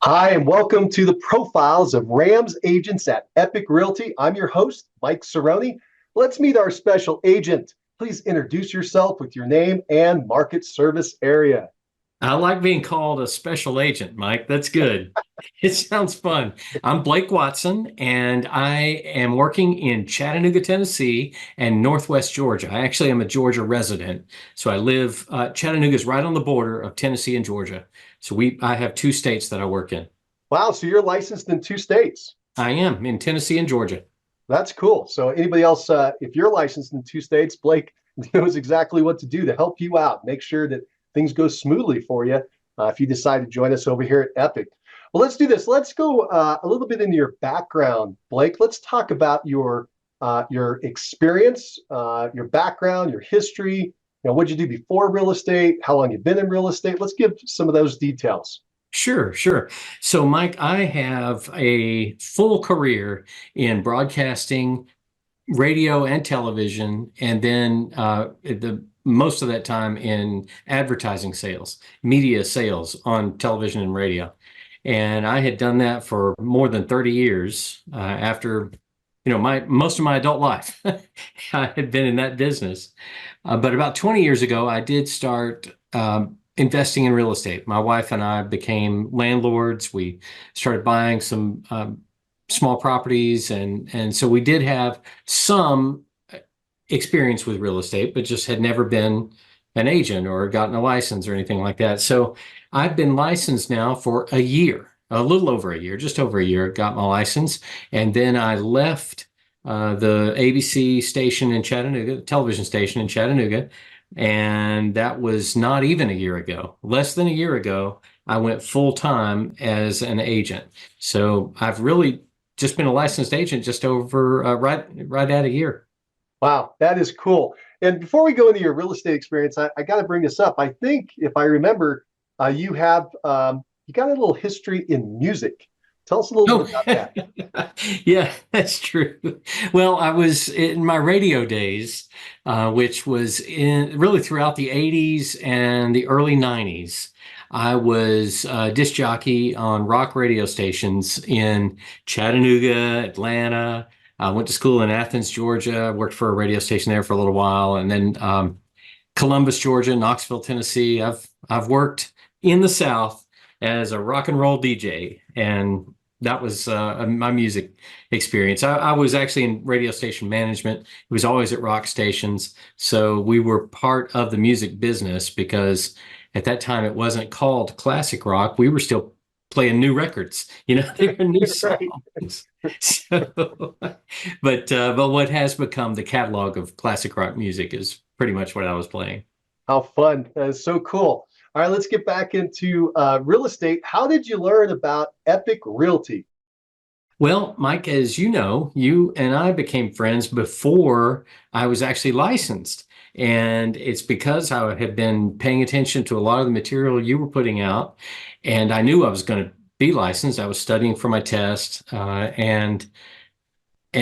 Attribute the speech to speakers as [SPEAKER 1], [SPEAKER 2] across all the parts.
[SPEAKER 1] Hi, and welcome to the profiles of Rams agents at EPIQUE Realty. I'm your host, Mike Cerrone. Let's meet our special agent. Please introduce yourself with your name and market service area.
[SPEAKER 2] I like being called a special agent, Mike. That's good. It sounds fun. I'm Blake Watson, and I am working in Chattanooga, Tennessee, and Northwest Georgia. I actually am a Georgia resident, so I live. Chattanooga's right on the border of Tennessee and Georgia. I have two states that I work in.
[SPEAKER 1] Wow, so you're licensed in two states.
[SPEAKER 2] I am in Tennessee and Georgia.
[SPEAKER 1] That's cool. So anybody else, if you're licensed in two states, Blake knows exactly what to do to help you out. Make sure that things go smoothly for you if you decide to join us over here at EPIQUE. Well, let's do this. Let's go a little bit into your background, Blake. Let's talk about your experience, your background, your history. What'd you do before real estate? How long you've been in real estate? Let's give some of those details.
[SPEAKER 2] Sure, sure. So, Mike, I have a full career in broadcasting, radio and television, and then the most of that time in advertising sales, media sales on television and radio. And I had done that for more than 30 years after, my most of my adult life. I had been in that business. But about 20 years ago, I did start investing in real estate. My wife and I became landlords. We started buying some small properties, and so we did have some experience with real estate, but just had never been an agent or gotten a license or anything like that. So I've been licensed now for a year, a little over a year, just over a year, got my license. And then I left the ABC station in Chattanooga, the television station in Chattanooga. And that was not even a year ago, less than a year ago. I went full time as an agent. So I've really just been a licensed agent just over right at a year.
[SPEAKER 1] Wow, that is cool. And before we go into your real estate experience, I got to bring this up. I think, if I remember, you got a little history in music. Tell us a little bit
[SPEAKER 2] Oh,
[SPEAKER 1] about that.
[SPEAKER 2] yeah, that's true. Well, I was in my radio days, which was in really throughout the 80s and the early 90s. I was a disc jockey on rock radio stations in Chattanooga, Atlanta. I went to school in Athens, Georgia. I worked for a radio station there for a little while, and then Columbus, Georgia, Knoxville, Tennessee. I've worked in the South as a rock and roll DJ, and that was my music experience. I was actually in radio station management. It was always at rock stations, so we were part of the music business because at that time it wasn't called classic rock. We were still playing new records. They were new
[SPEAKER 1] Right.
[SPEAKER 2] songs. So, but what has become the catalog of classic rock music is pretty much what I was playing.
[SPEAKER 1] How fun. That is so cool. All right, let's get back into real estate. How did you learn about EPIQUE Realty?
[SPEAKER 2] Well, Mike, as you know, you and I became friends before I was actually licensed. And it's because I had been paying attention to a lot of the material you were putting out. And I knew I was going to be licensed. I was studying for my test. And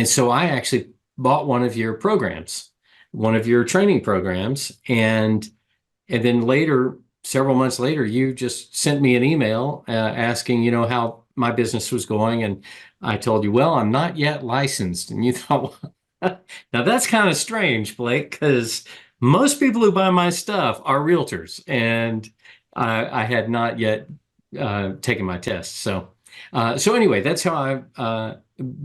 [SPEAKER 2] so I actually bought one of your programs, one of your training programs. And then later, several months later, you just sent me an email asking, how my business was going. And I told you, well, I'm not yet licensed. And you thought, well, now that's kind of strange, Blake, because most people who buy my stuff are realtors. And I had not yet taken my test. So anyway, that's how I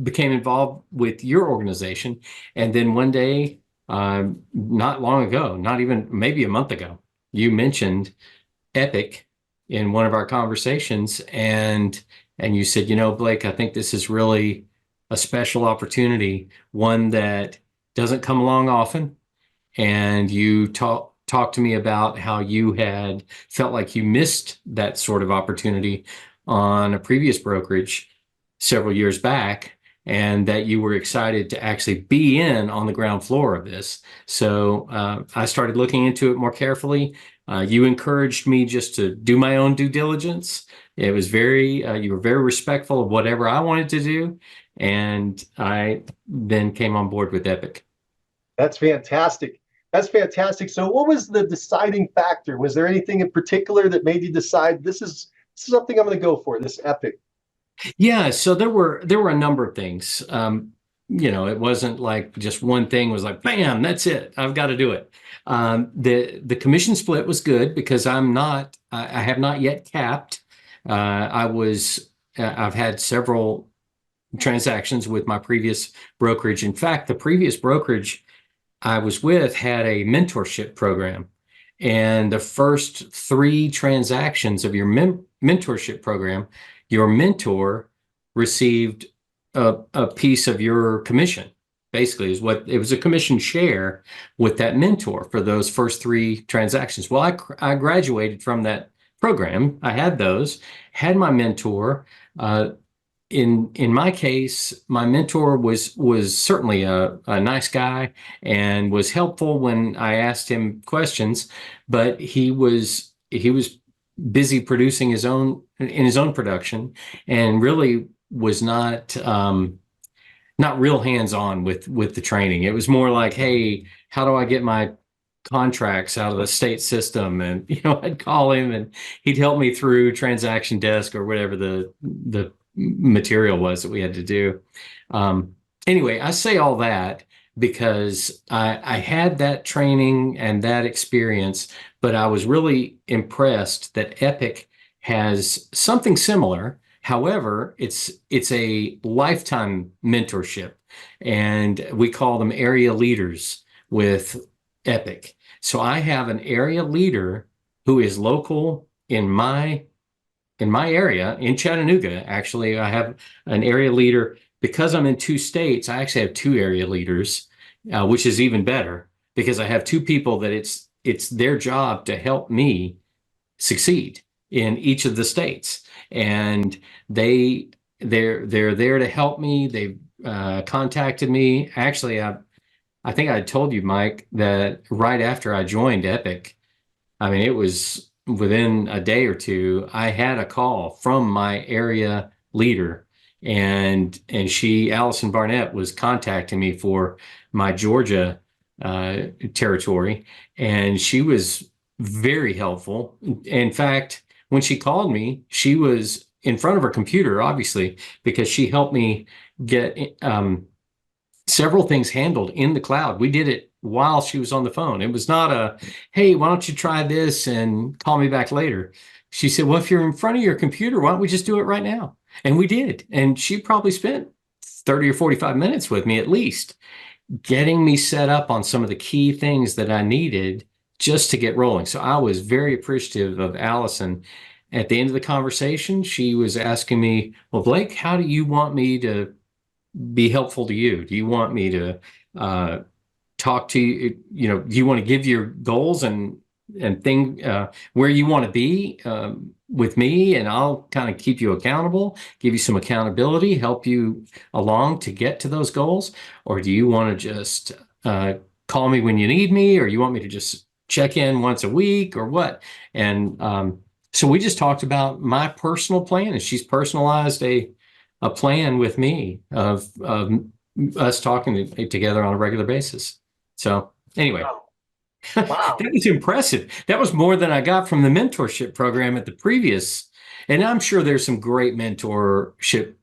[SPEAKER 2] became involved with your organization. And then one day, not long ago, not even maybe a month ago, you mentioned Epic in one of our conversations, and you said, Blake, I think this is really a special opportunity, one that doesn't come along often. And you talked to me about how you had felt like you missed that sort of opportunity on a previous brokerage several years back, and that you were excited to actually be in on the ground floor of this. So I started looking into it more carefully. You encouraged me just to do my own due diligence. It was you were very respectful of whatever I wanted to do. And I then came on board with Epic.
[SPEAKER 1] That's fantastic. That's fantastic. So, what was the deciding factor? Was there anything in particular that made you decide this is something I'm going to go for, this Epic.
[SPEAKER 2] Yeah, so there were a number of things. It wasn't like just one thing was like, bam, that's it. I've got to do it. The commission split was good because I have not yet capped. I've had several transactions with my previous brokerage. In fact, the previous brokerage I was with had a mentorship program. And the first three transactions of your mentorship program, your mentor received a piece of your commission. Basically, is what it was, a commission share with that mentor for those first three transactions. Well, I graduated from that program. I had those, had my mentor. In my case, my mentor was certainly a nice guy and was helpful when I asked him questions, but he was busy producing his own production and really was not real hands-on with the training. It was more like, hey, how do I get my contracts out of the state system? And I'd call him and he'd help me through transaction desk or whatever the material was that we had to do. Anyway, I say all that because I had that training and that experience, but I was really impressed that Epic has something similar. However, it's a lifetime mentorship, and we call them area leaders with Epic. So I have an area leader who is local in my area in Chattanooga. Actually, I have an area leader because I'm in two states. I actually have two area leaders, which is even better because I have two people that it's their job to help me succeed in each of the states, and they're there to help me. They've contacted me. Actually, I think I told you, Mike, that right after I joined Epic, I mean, it was within a day or two, I had a call from my area leader, and Allison Barnett, was contacting me for my Georgia territory, and she was very helpful. In fact, when she called me, she was in front of her computer, obviously, because she helped me get several things handled in the cloud. We did it while she was on the phone. It was not a, hey, why don't you try this and call me back later? She said, well, if you're in front of your computer, why don't we just do it right now? And we did. And she probably spent 30 or 45 minutes with me at least, getting me set up on some of the key things that I needed just to get rolling. So I was very appreciative of Allison. At the end of the conversation, she was asking me, well, Blake, how do you want me to be helpful to you? Do you want me to talk to you? Do you want to give your goals and thing where you want to be with me, and I'll kind of keep you accountable, give you some accountability, help you along to get to those goals? Or do you want to just call me when you need me, or you want me to just check in once a week, or what? And so we just talked about my personal plan, and she's personalized a plan with me of us talking together on a regular basis. So anyway,
[SPEAKER 1] Wow.
[SPEAKER 2] that
[SPEAKER 1] Wow.
[SPEAKER 2] was impressive. That was more than I got from the mentorship program at the previous. And I'm sure there's some great mentorship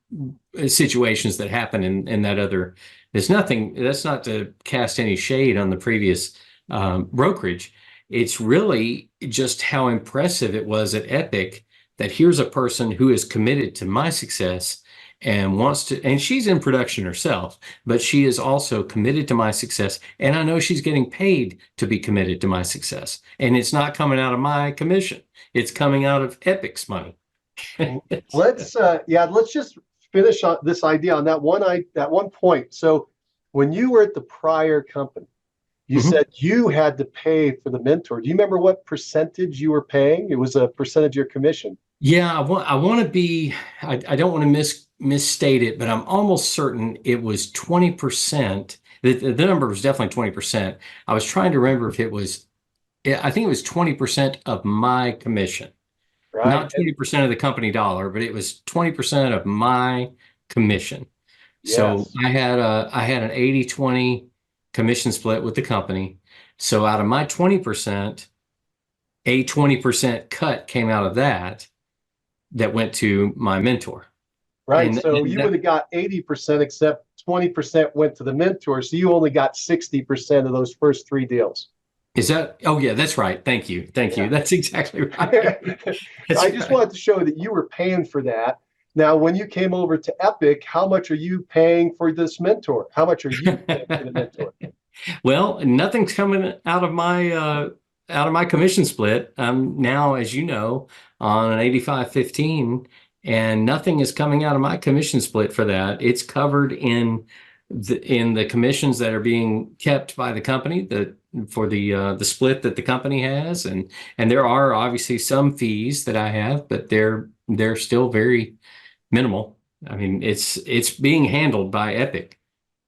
[SPEAKER 2] situations that happen in that other. There's nothing, that's not to cast any shade on the previous brokerage. It's really just how impressive it was at Epic that here's a person who is committed to my success and wants to, and she's in production herself, but she is also committed to my success. And I know she's getting paid to be committed to my success. And it's not coming out of my commission. It's coming out of Epic's money.
[SPEAKER 1] Let's just finish on this idea on that one point. So when you were at the prior company, you
[SPEAKER 2] Mhm.
[SPEAKER 1] said you had to pay for the mentor. Do you remember what percentage you were paying? It was a percentage of your commission.
[SPEAKER 2] Yeah, I want to be, I don't want to misstate it, but I'm almost certain it was 20%. The number was definitely 20%. I was trying to remember if it was, I think it was 20% of my commission,
[SPEAKER 1] Right.
[SPEAKER 2] not 20% of the company dollar, but it was 20% of my commission. So
[SPEAKER 1] Yes.
[SPEAKER 2] I had an 80-20 commission split with the company. So out of my 20%, a 20% cut came out of that. that went to my mentor.
[SPEAKER 1] Right. So
[SPEAKER 2] And
[SPEAKER 1] you would have got 80%, except 20% went to the mentor. So you only got 60% of those first three deals.
[SPEAKER 2] is that, oh yeah, that's right. Thank you. Thank you.
[SPEAKER 1] Yeah.
[SPEAKER 2] That's exactly right. That's
[SPEAKER 1] I just
[SPEAKER 2] right.
[SPEAKER 1] wanted to show that you were paying for that. Now, when you came over to Epic, how much are you paying for this mentor? How much are you paying for the mentor?
[SPEAKER 2] Well, nothing's coming out of my commission split. I'm now, as you know, on an 85/15, and nothing is coming out of my commission split for that. It's covered in the commissions that are being kept by the company, for the split that the company has, and there are obviously some fees that I have, but they're still very minimal. I mean, it's being handled by Epic,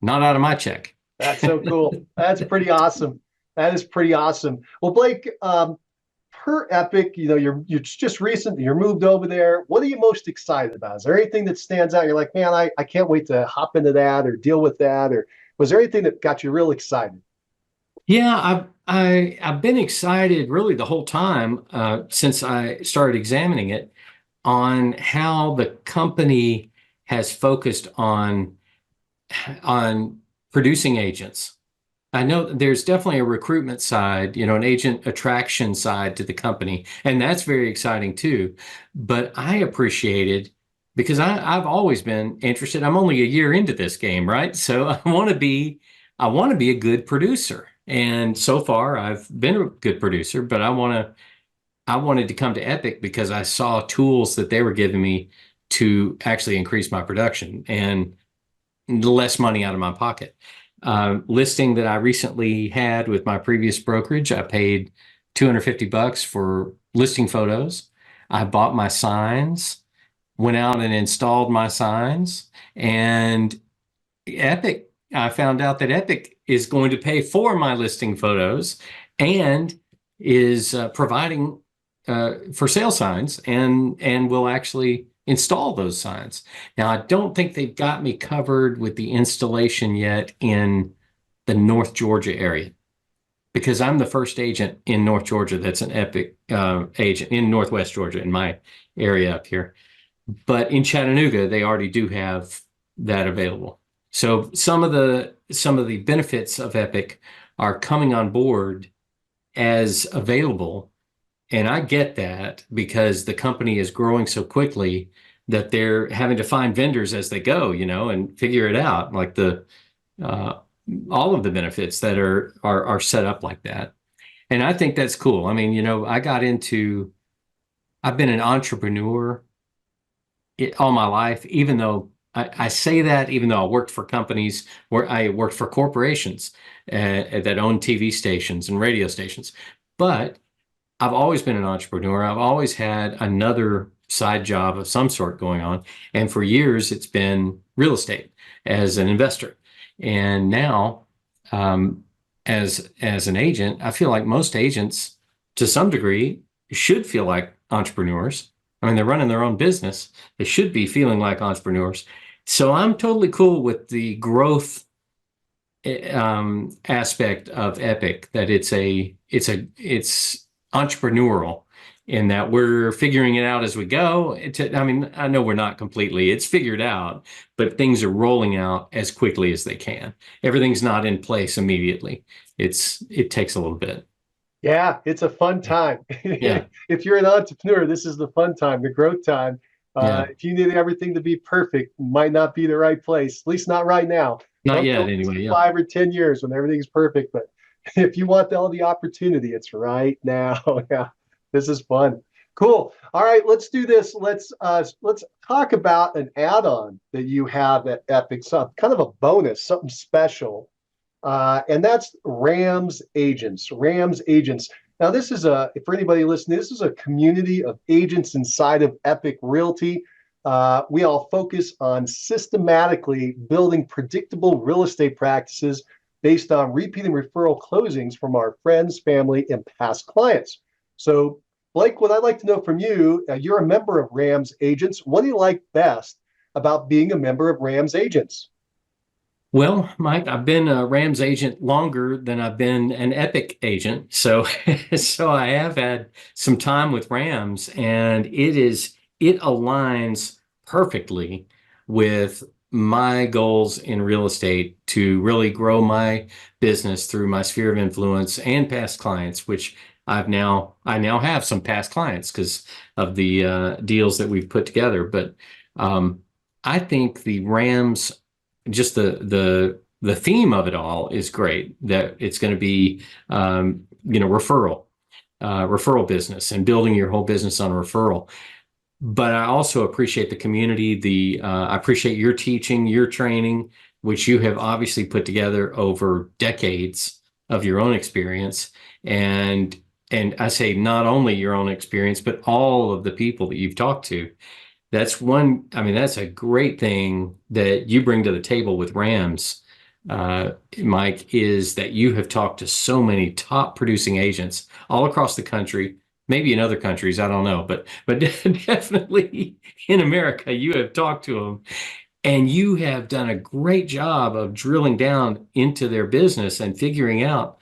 [SPEAKER 2] not out of my check.
[SPEAKER 1] That's so cool. That's pretty awesome. That is pretty awesome. Well, Blake, per Epic, you're just recent, you're moved over there. What are you most excited about? Is there anything that stands out? You're like, man, I can't wait to hop into that or deal with that. Or was there anything that got you real excited?
[SPEAKER 2] Yeah, I've been excited really the whole time since I started examining it on how the company has focused on producing agents. I know there's definitely a recruitment side, an agent attraction side to the company, and that's very exciting too. But I appreciated because I've always been interested. I'm only a year into this game, right? So I want to be a good producer. And so far I've been a good producer, but I wanted to come to Epic because I saw tools that they were giving me to actually increase my production and less money out of my pocket. Listing that I recently had with my previous brokerage, I paid $250 for listing photos. I bought my signs, went out and installed my signs, and Epic, I found out that Epic is going to pay for my listing photos and is providing for sale signs and will actually install those signs. Now, I don't think they've got me covered with the installation yet in the North Georgia area because I'm the first agent in North Georgia that's an Epic agent in Northwest Georgia in my area up here. But in Chattanooga, they already do have that available. So some of the benefits of Epic are coming on board as available. And I get that because the company is growing so quickly that they're having to find vendors as they go, and figure it out, like the uh, all of the benefits that are set up like that. And I think that's cool. I mean, I've been an entrepreneur all my life, even though I say that, even though I worked for companies where I worked for corporations that own TV stations and radio stations. But I've always been an entrepreneur. I've always had another side job of some sort going on. And for years, it's been real estate as an investor. And now, um, as an agent, I feel like most agents, to some degree, should feel like entrepreneurs. I mean, they're running their own business. They should be feeling like entrepreneurs. So I'm totally cool with the growth aspect of Epic, that it's entrepreneurial in that we're figuring it out as we go. I mean, I know we're not completely, it's figured out, but things are rolling out as quickly as they can. Everything's not in place immediately. It takes a little bit.
[SPEAKER 1] Yeah, it's a fun time.
[SPEAKER 2] Yeah.
[SPEAKER 1] If you're an entrepreneur, this is the fun time, the growth time.
[SPEAKER 2] Yeah.
[SPEAKER 1] If you need everything to be perfect, might not be the right place, at least not right now.
[SPEAKER 2] Not
[SPEAKER 1] Don't
[SPEAKER 2] yet,
[SPEAKER 1] go into
[SPEAKER 2] anyway. Yeah.
[SPEAKER 1] 5 or 10 years when everything's perfect. But if you want all the opportunity, it's right now. Yeah, this is fun. Cool. All right, let's do this. Let's talk about an add-on that you have at Epic, so kind of a bonus, something special, and that's Rams Agents. Rams Agents. Now, for anybody listening, this is a community of agents inside of Epic Realty. We all focus on systematically building predictable real estate practices based on repeat and referral closings from our friends, family, and past clients. So, Blake, what I'd like to know from you, you're a member of Rams Agents. What do you like best about being a member of Rams Agents?
[SPEAKER 2] Well, Mike, I've been a Rams agent longer than I've been an Epic agent. So, so I have had some time with Rams, and it aligns perfectly with my goals in real estate to really grow my business through my sphere of influence and past clients, which I now have some past clients because of the deals that we've put together. But um, I think the Rams, just the theme of it all is great. That it's going to be referral business and building your whole business on referral. But I also appreciate the community. I appreciate your teaching, your training, which you have obviously put together over decades of your own experience. And and I say not only your own experience, but all of the people that you've talked to. I mean, that's a great thing that you bring to the table with Rams, Mike, is that you have talked to so many top producing agents all across the country, maybe in other countries, I don't know, but definitely in America, you have talked to them and you have done a great job of drilling down into their business and figuring out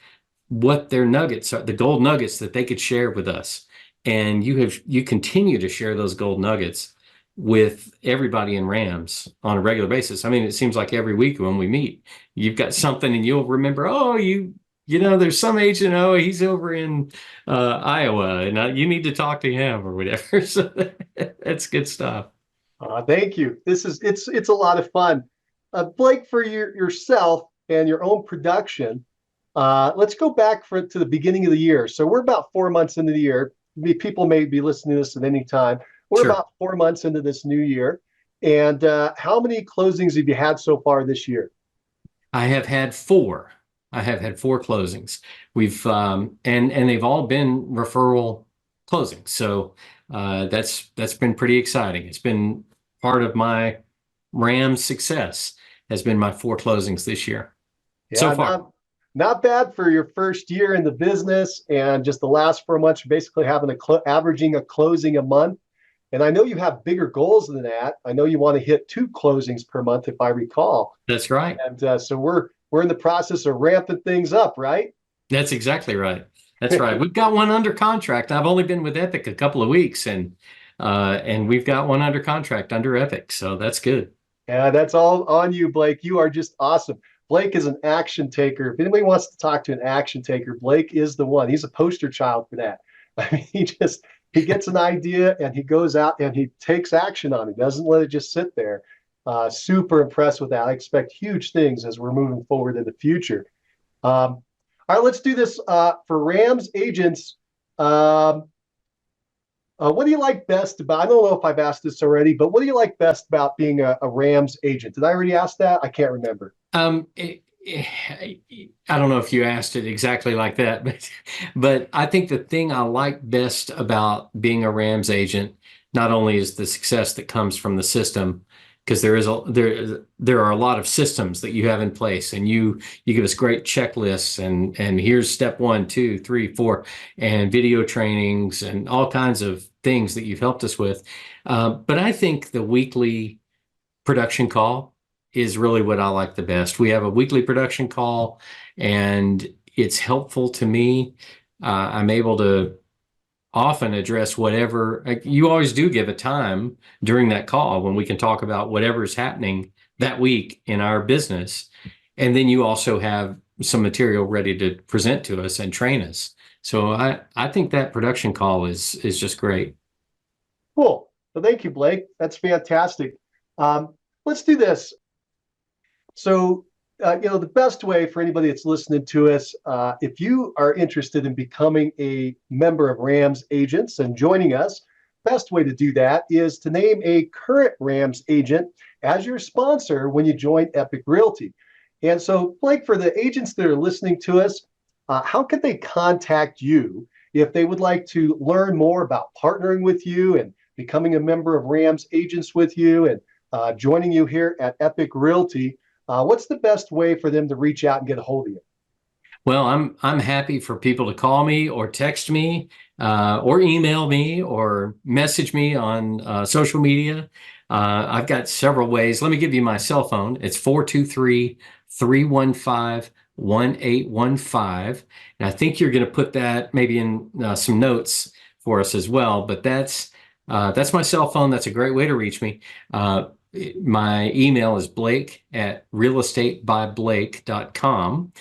[SPEAKER 2] what their nuggets are, the gold nuggets that they could share with us. And you continue to share those gold nuggets with everybody in Rams on a regular basis. I mean, it seems like every week when we meet, you've got something and you'll remember, oh, there's some agent, oh, he's over in Iowa and you need to talk to him or whatever. So that's good stuff.
[SPEAKER 1] Thank you. It's a lot of fun. Blake, for yourself and your own production, let's go back to the beginning of the year. So we're about 4 months into the year. People may be listening to this at any time. We're
[SPEAKER 2] Sure.
[SPEAKER 1] about 4 months into this new year. And how many closings have you had so far this year?
[SPEAKER 2] I have had four. I have had four closings. We've and they've all been referral closings. So that's been pretty exciting. It's been part of my Rams success has been my four closings this year so
[SPEAKER 1] Yeah,
[SPEAKER 2] far.
[SPEAKER 1] not bad for your first year in the business, and just the last 4 months, you're basically having averaging a closing a month. And I know you have bigger goals than that. I know you want to hit two closings per month, if I recall.
[SPEAKER 2] That's right.
[SPEAKER 1] And so we're in the process of ramping things up, right?
[SPEAKER 2] That's exactly right. That's right. We've got one under contract. I've only been with Epic a couple of weeks and we've got one under contract under Epic. So that's good.
[SPEAKER 1] Yeah, that's all on you, Blake. You are just awesome. Blake is an action taker. If anybody wants to talk to an action taker, Blake is the one. He's a poster child for that. I mean, he gets an idea and he goes out and he takes action on it. Doesn't let it just sit there. Super impressed with that. I expect huge things as we're moving forward in the future. All right, let's do this for Rams agents. What do you like best about? I don't know if I've asked this already, but what do you like best about being a Rams agent? Did I already ask that? I can't remember.
[SPEAKER 2] I don't know if you asked it exactly like that, but I think the thing I like best about being a Rams agent not only is the success that comes from the system, because there are a lot of systems that you have in place, and you give us great checklists, and here's step one, two, three, four, and video trainings and all kinds of things that you've helped us with. But I think the weekly production call is really what I like the best. We have a weekly production call, and it's helpful to me. I'm able to often address whatever, like, you always do give a time during that call when we can talk about whatever is happening that week in our business. And then you also have some material ready to present to us and train us. So I think that production call is just great.
[SPEAKER 1] Cool. Well, thank you, Blake. That's fantastic. Let's do this. So, the best way for anybody that's listening to us, if you are interested in becoming a member of Rams Agents and joining us, best way to do that is to name a current Rams agent as your sponsor when you join EPIQUE Realty. And so, Blake, for the agents that are listening to us, how can they contact you if they would like to learn more about partnering with you and becoming a member of Rams Agents with you and joining you here at EPIQUE Realty? What's the best way for them to reach out and get a hold of you?
[SPEAKER 2] Well, I'm happy for people to call me or text me, or email me or message me on social media. I've got several ways. Let me give you my cell phone. It's 423-315-1815. And I think you're going to put that maybe in some notes for us as well. But that's That's my cell phone. That's a great way to reach me. Uh, my email is blake@realestatebyblake.com.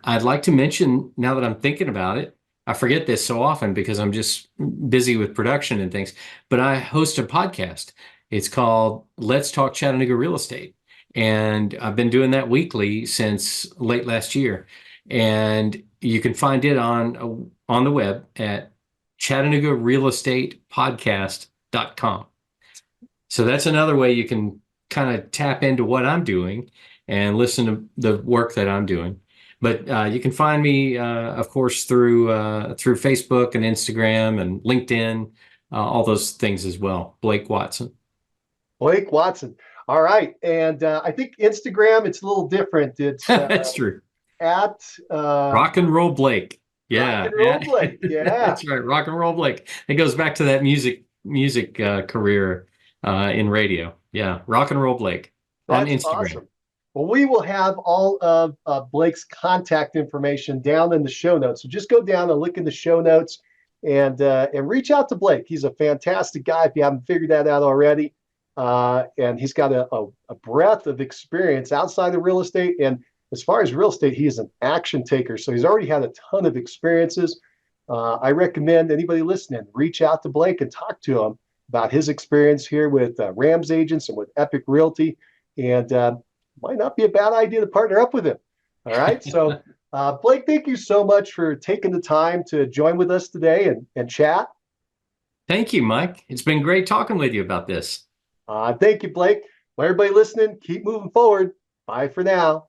[SPEAKER 2] I'd like to mention, now that I'm thinking about it, I forget this so often because I'm just busy with production and things, but I host a podcast. It's called Let's Talk Chattanooga Real Estate. And I've been doing that weekly since late last year. And you can find it on the web at ChattanoogaRealEstatePodcast.com. So that's another way you can kind of tap into what I'm doing and listen to the work that I'm doing. But you can find me, of course, through Facebook and Instagram and LinkedIn, all those things as well. Blake Watson.
[SPEAKER 1] Blake Watson. All right. And I think Instagram, it's a little different. It's
[SPEAKER 2] That's true.
[SPEAKER 1] at
[SPEAKER 2] Rock and Roll Blake.
[SPEAKER 1] Rock
[SPEAKER 2] Yeah,
[SPEAKER 1] and Roll Blake. Yeah,
[SPEAKER 2] that's right. Rock and Roll Blake. It goes back to that music career in radio. Yeah, Rock and Roll Blake on
[SPEAKER 1] that's
[SPEAKER 2] Instagram.
[SPEAKER 1] awesome. Well, we will have all of Blake's contact information down in the show notes. So just go down and look in the show notes and reach out to Blake. He's a fantastic guy if you haven't figured that out already. And he's got a breadth of experience outside of real estate. And as far as real estate, he is an action taker. So he's already had a ton of experiences. I recommend anybody listening reach out to Blake and talk to him about his experience here with Rams agents and with EPIQUE Realty. And might not be a bad idea to partner up with him. All right. So, Blake, thank you so much for taking the time to join with us today and chat.
[SPEAKER 2] Thank you, Mike. It's been great talking with you about this.
[SPEAKER 1] Thank you, Blake. Well, everybody listening, keep moving forward. Bye for now.